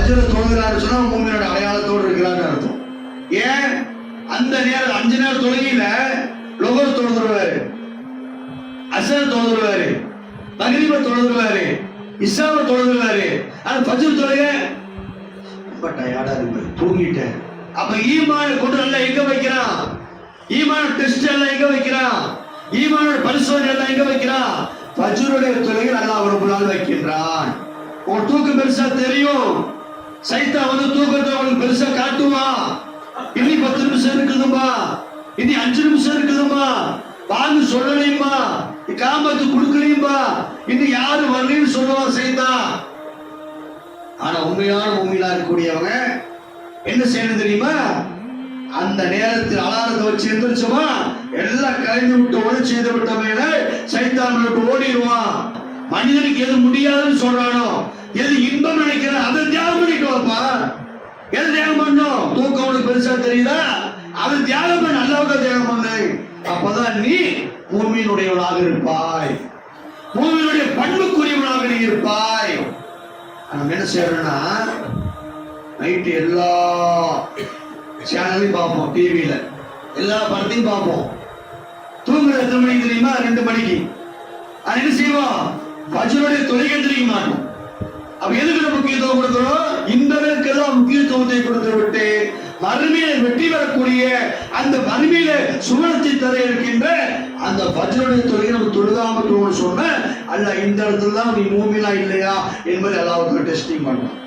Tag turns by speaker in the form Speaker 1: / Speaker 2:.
Speaker 1: ஃபஜ்ர் தொழுகிறாரு சொன்னா மூமினோட அடையாளத்தோடு இருக்கிறான்னு அர்த்தம். ஏன் அந்த நேரம் 5 நேரம் தொழுகையில லொஹர் தொழுதுருவாரு, அஸ்ர் தொழுதுருவாரு, மக்ரிப தொழுதுருவாரு, இஷாவை தொழுதுருவாரு. ஆனா ஃபஜ்ர் தொழுகை ரொம்ப டயர்டா இருக்கு, தூங்கிட்டேன். அப்ப ஈமான கொண்டு நல்லா எங்க வைக்கிறான்? ஈமான டெஸ்ட் எல்லாம் எங்க வைக்கிறான்? ஈமான பரிசோதனை எல்லாம் எங்க வைக்கிறான்? ஃபஜ்ருடைய தொழுகை அல்லாஹ் ரப்பல் ஆலமீன் வைக்கின்றான். ஒரு தூக்கம் பெருசா தெரியும், சைத்தான் வந்து தூக்கத்தை உங்களுக்கு பெருசா காட்டுவான். இனி 10 நிமிஷம் இருக்குதுமா, இனி 5 நிமிஷம் இருக்குதுமா, வாங்க சொல்லலையுமா, காமத்து கொடுக்கலையுமா, இன்னும் யாரு வரலன்னு சொல்லுவான் சைத்தான். ஆனா உண்மையான மூமினா இருக்கக்கூடியவங்க என்ன செய்யணும் தெரியுமா? அந்த நேரத்தில் அலாரத்தை வச்சு எந்திரிச்சோமா எல்லாம் கலைந்து விட்டு ஒளி செய்து விட்ட மேல சைத்தான் ஓடிடுவான். மனிதனுக்கு எது முடியாதுன்னு சொல்றானோ, எது இன்பம் நினைக்கிறேன் அதை தியாகம் பண்ணிட்டு வாப்பா. எது தியாகம் பண்ணும்? தூக்கம் உனக்கு பெருசா தெரியுதா? அது தியாகம் பண்ண, அல்லாஹ்வுக்கு தியாகம் பண்ணு. அப்பதான் நீ மூமினுடையவனாக இருப்பாய், மூமினுடைய பண்புக்குரியவனாக நீ இருப்பாய். நம்ம என்ன செய்யறோம்னா நைட்டு எல்லா சேனலையும் பார்ப்போம், டிவியில எல்லா படத்தையும் பார்ப்போம். தூங்குற எத்தனை மணிக்கு தெரியுமா? 2 மணிக்கு. அது என்ன செய்வோம்? ஃபஜ்ருடைய தொழுகை தெரிவிக்க மாட்டோம். அப்ப எதுக்கு முக்கியத்துவம் கொடுக்கிறோம்? இந்த பேருக்கெல்லாம் முக்கியத்துவத்தை கொடுத்து விட்டு மறுமையில வெற்றி பெறக்கூடிய அந்த மறுமையில சுவனத்தை தர இருக்கின்ற அந்த ஃபஜ்ருடைய தொழுகை நம்ம தொழுகாம சொன்ன அல்லாஹ் இந்த இடத்துல தான் நீ மூமினா இல்லையா என்பதை அல்லாஹ்வுக்கு டெஸ்டிங் பண்ணலாம்.